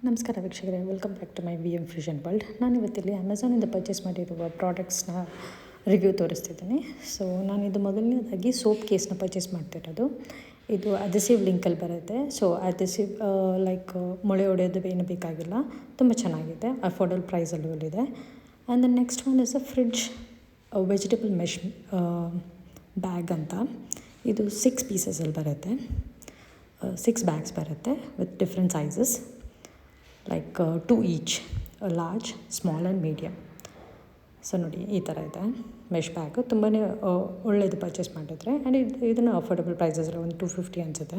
ನಮಸ್ಕಾರ ವೀಕ್ಷಕರೇ, welcome back to my VM fusion world. ನಾನು ಇವತ್ತಿಲ್ಲಿ ಅಮೆಝಾನಿಂದ ಪರ್ಚೇಸ್ ಮಾಡಿರುವ ಪ್ರಾಡಕ್ಟ್ಸ್ನ ರಿವ್ಯೂ ತೋರಿಸ್ತಿದ್ದೀನಿ. ಸೊ ನಾನಿದು ಮೊದಲನೇದಾಗಿ ಸೋಪ್ ಕೇಸ್ನ ಪರ್ಚೇಸ್ ಮಾಡ್ತಿರೋದು. ಇದು ಅಧೆಸಿವ್ ಲಿಂಕಲ್ಲಿ ಬರುತ್ತೆ. ಸೊ ಅಧೆಸಿವ್ ಲೈಕ್ ಮೊಳೆ ಹೊಡೆಯೋದು ಏನು ಬೇಕಾಗಿಲ್ಲ, ತುಂಬ ಚೆನ್ನಾಗಿದೆ, ಅಫೋರ್ಡಬಲ್ ಪ್ರೈಸಲ್ಲೂ ಇದೆ. And then next one is a fridge vegetable mesh bag ಅಂತ. ಇದು 6 ಪೀಸಸಲ್ಲಿ ಬರುತ್ತೆ, 6 ಬ್ಯಾಗ್ಸ್ ಬರುತ್ತೆ with different sizes, like 2 each, large, small and medium. So ನೋಡಿ, ಈ ಥರ ಇದೆ ಮೆಶ್ ಬ್ಯಾಗು. ತುಂಬಾ ಒಳ್ಳೆಯದು ಪರ್ಚೇಸ್ ಮಾಡಿದ್ರೆ. ಆ್ಯಂಡ್ ಇದನ್ನು ಅಫೋರ್ಡಬಲ್ ಪ್ರೈಸಸ್ ಒಂದು 250 ಅನಿಸುತ್ತೆ.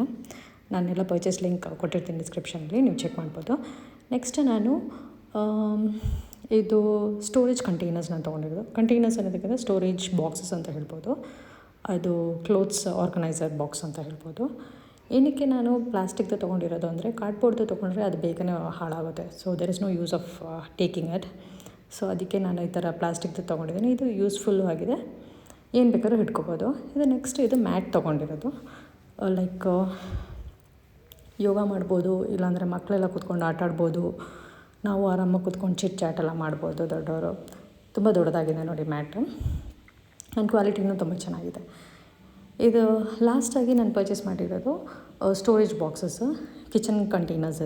ನಾನೆಲ್ಲ ಪರ್ಚೇಸ್ ಲಿಂಕ್ ಕೊಟ್ಟಿರ್ತೀನಿ ಡಿಸ್ಕ್ರಿಪ್ಷನಲ್ಲಿ, ನೀವು ಚೆಕ್ ಮಾಡ್ಬೋದು. ನೆಕ್ಸ್ಟ್ ನಾನು ಇದು ಸ್ಟೋರೇಜ್ ಕಂಟೈನರ್ಸ್ ನಾನು ತೊಗೊಂಡಿರೋದು. ಕಂಟೈನರ್ಸ್ ಅನ್ನೋದಕ್ಕಿಂತ ಸ್ಟೋರೇಜ್ ಬಾಕ್ಸಸ್ ಅಂತ ಹೇಳ್ಬೋದು. ಅದು ಕ್ಲೋತ್ಸ್ ಆರ್ಗನೈಸರ್ ಬಾಕ್ಸ್ ಅಂತ ಹೇಳ್ಬೋದು. ಏನಕ್ಕೆ ನಾನು ಪ್ಲಾಸ್ಟಿಕ್ದು ತೊಗೊಂಡಿರೋದು ಅಂದರೆ, ಕಾರ್ಡ್ಬೋರ್ಡ್ದು ತೊಗೊಂಡ್ರೆ ಅದು ಬೇಗನೆ ಹಾಳಾಗುತ್ತೆ. So there is no use of taking it. So ಅದಕ್ಕೆ ನಾನು ಈ ಥರ ಪ್ಲಾಸ್ಟಿಕ್ದು ತೊಗೊಂಡಿದ್ದೀನಿ. ಇದು ಯೂಸ್ಫುಲ್ಲು ಆಗಿದೆ, ಏನು ಬೇಕಾದ್ರೂ ಇಟ್ಕೋಬೋದು. ಇದು ನೆಕ್ಸ್ಟ್ ಇದು ಮ್ಯಾಟ್ ತೊಗೊಂಡಿರೋದು. ಲೈಕ್ ಯೋಗ ಮಾಡ್ಬೋದು, ಇಲ್ಲಾಂದರೆ ಮಕ್ಕಳೆಲ್ಲ ಕೂತ್ಕೊಂಡು ಆಟ ಆಡ್ಬೋದು, ನಾವು ಆರಾಮಾಗಿ ಕೂತ್ಕೊಂಡು ಚಿಟ್ ಚಾಟ್ ಎಲ್ಲ ಮಾಡ್ಬೋದು. ದೊಡ್ಡವರು ತುಂಬ ದೊಡ್ಡದಾಗಿದೆ ನೋಡಿ ಮ್ಯಾಟು, ಆ್ಯಂಡ್ ಕ್ವಾಲಿಟಿನೂ ತುಂಬ ಚೆನ್ನಾಗಿದೆ. ಇದು ಲಾಸ್ಟಾಗಿ ನಾನು ಪರ್ಚೇಸ್ ಮಾಡಿರೋದು ಸ್ಟೋರೇಜ್ ಬಾಕ್ಸಸ್ಸು, ಕಿಚನ್ ಕಂಟೈನರ್ಸ್.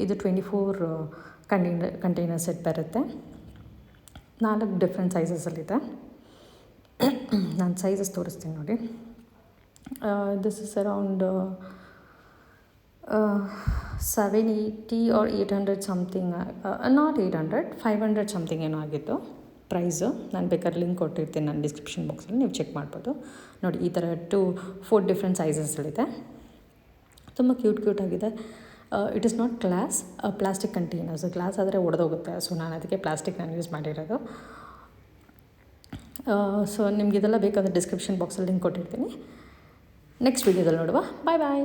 ಇದು 24 ಕಂಟೈನರ್ ಸೆಟ್ ಬರುತ್ತೆ. 4 ಡಿಫ್ರೆಂಟ್ ಸೈಜಸಲ್ಲಿದೆ. ನಾನು ಸೈಜಸ್ ತೋರಿಸ್ತೀನಿ ನೋಡಿ. This is around 780 or 800 something, not 800, 500 something ಏನೋ ಆಗಿತ್ತು ಪ್ರೈಸು. ನಾನು ಬೇಕಾದ್ರೆ ಲಿಂಕ್ ಕೊಟ್ಟಿರ್ತೀನಿ ನಾನು ಡಿಸ್ಕ್ರಿಪ್ಷನ್ ಬಾಕ್ಸಲ್ಲಿ, ನೀವು ಚೆಕ್ ಮಾಡ್ಬೋದು. ನೋಡಿ, ಈ ಥರ 4 ಡಿಫ್ರೆಂಟ್ ಸೈಜಸ್ಸಲ್ಲಿದೆ. ತುಂಬ ಕ್ಯೂಟ್ ಆಗಿದೆ. It is not glass, plastic containers. Glass ಆದರೆ ಒಡೆದೋಗುತ್ತೆ. ಸೊ ನಾನು ಅದಕ್ಕೆ ಪ್ಲಾಸ್ಟಿಕ್ ಯೂಸ್ ಮಾಡಿರೋದು. ಸೊ ನಿಮ್ಗೆ ಇದೆಲ್ಲ ಬೇಕಾದರೆ ಡಿಸ್ಕ್ರಿಪ್ಷನ್ ಬಾಕ್ಸಲ್ಲಿ ಲಿಂಕ್ ಕೊಟ್ಟಿರ್ತೀನಿ. ನೆಕ್ಸ್ಟ್ ವೀಡಿಯೋದಲ್ಲಿ ನೋಡುವ. ಬಾಯ್ ಬಾಯ್.